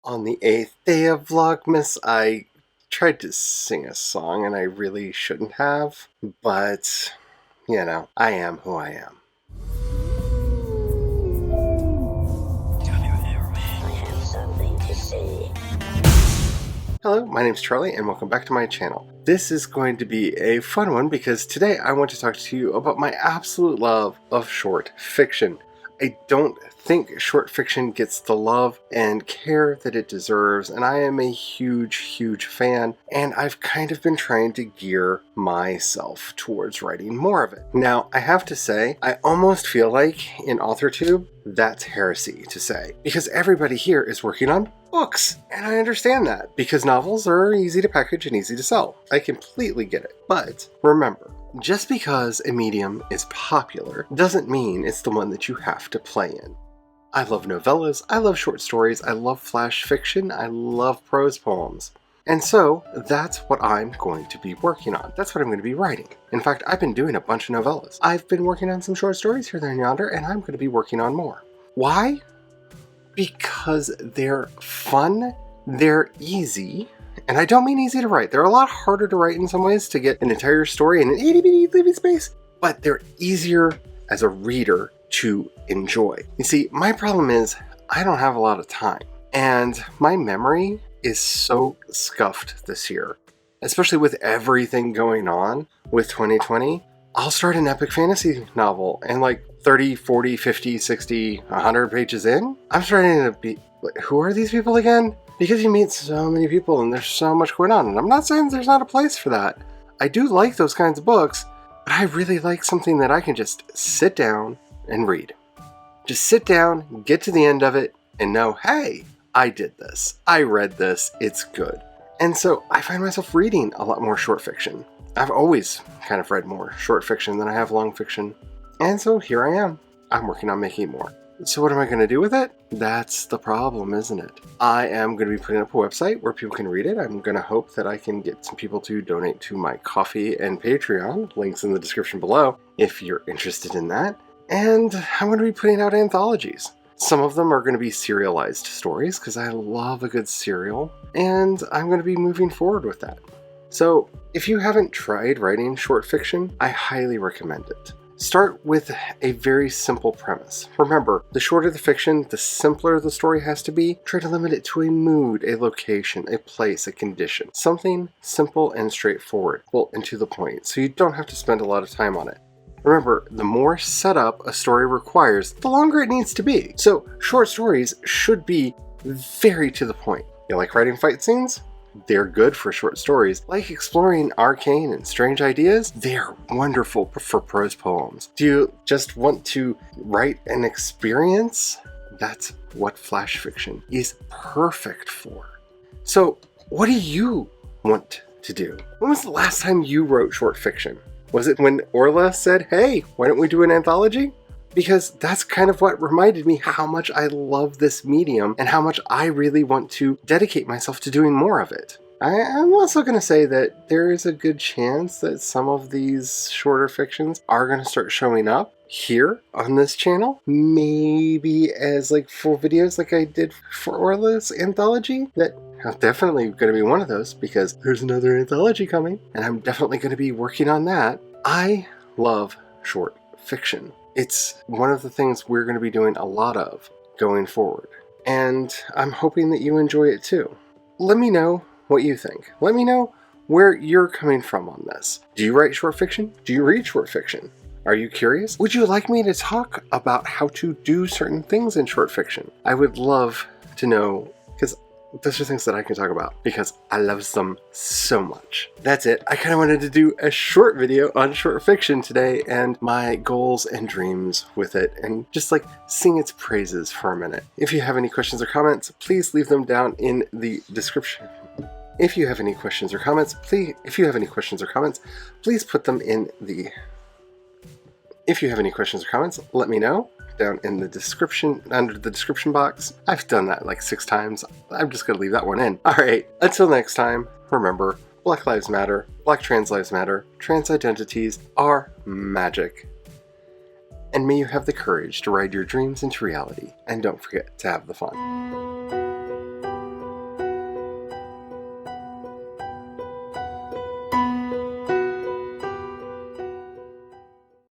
On the 8th day of Vlogmas, I tried to sing a song and I really shouldn't have, but, you know, I am who I am. I have something to say. Hello, my name's Charlie and welcome back to my channel. This is going to be a fun one because today I want to talk to you about my absolute love of short fiction. I don't think short fiction gets the love and care that it deserves, and I am a huge fan, and I've kind of been trying to gear myself towards writing more of it. Now, I have to say, I almost feel like in AuthorTube, that's heresy to say, because everybody here is working on books, and I understand that, because novels are easy to package and easy to sell. I completely get it. But remember, just because a medium is popular doesn't mean it's the one that you have to play in. I love novellas, I love short stories, I love flash fiction, I love prose poems. And so that's what I'm going to be working on. That's what I'm going to be writing. In fact, I've been doing a bunch of novellas. I've been working on some short stories here, there, and yonder, and I'm going to be working on more. Why? Because they're fun, they're easy, and I don't mean easy to write. They're a lot harder to write in some ways to get an entire story in an itty-bitty living space, but they're easier as a reader to enjoy. You see, my problem is I don't have a lot of time, and my memory is so scuffed this year, especially with everything going on with 2020. I'll start an epic fantasy novel and like 30, 40, 50, 60, 100 pages in, I'm starting to be like, who are these people again? Because you meet so many people and there's so much going on, and I'm not saying there's not a place for that. I do like those kinds of books, but I really like something that I can just sit down and read. Just sit down, get to the end of it, and know, hey, I did this. I read this. It's good. And so I find myself reading a lot more short fiction. I've always kind of read more short fiction than I have long fiction. And so here I am. I'm working on making more. So what am I going to do with it? That's the problem, isn't it? I am going to be putting up a website where people can read it. I'm going to hope that I can get some people to donate to my Ko-fi and Patreon. Links in the description below if you're interested in that. And I'm going to be putting out anthologies. Some of them are going to be serialized stories because I love a good serial. And I'm going to be moving forward with that. So if you haven't tried writing short fiction, I highly recommend it. Start with a very simple premise. Remember, the shorter the fiction, the simpler the story has to be. Try to limit it to a mood, a location, a place, a condition. Something simple and straightforward, well, and to the point, so you don't have to spend a lot of time on it. Remember, the more setup a story requires, the longer it needs to be. So short stories should be very to the point. You like writing fight scenes? They're good for short stories. Like exploring arcane and strange ideas? They're wonderful for prose poems. Do you just want to write an experience? That's what flash fiction is perfect for. So what do you want to do? When was the last time you wrote short fiction? Was it when Orla said, hey, why don't we do an anthology? Because that's kind of what reminded me how much I love this medium and how much I really want to dedicate myself to doing more of it. I'm also going to say that there is a good chance that some of these shorter fictions are going to start showing up here on this channel. Maybe as like full videos like I did for Orla's anthology. That I'm definitely going to be one of those because there's another anthology coming and I'm definitely going to be working on that. I love short fiction. It's one of the things we're going to be doing a lot of going forward. And I'm hoping that you enjoy it too. Let me know what you think. Let me know where you're coming from on this. Do you write short fiction? Do you read short fiction? Are you curious? Would you like me to talk about how to do certain things in short fiction? I would love to know, because those are things that I can talk about because I love them so much. That's it. I kind of wanted to do a short video on short fiction today and my goals and dreams with it and just like sing its praises for a minute. If you have any questions or comments, please leave them down in the description. If you have any questions or comments, please put them in the... If you have any questions or comments, let me know down in the description, under the description box. I've done that like 6 times. I'm just gonna leave that one in. All right, until next time, remember, Black Lives Matter, Black Trans Lives Matter, trans identities are magic. And may you have the courage to ride your dreams into reality, and don't forget to have the fun.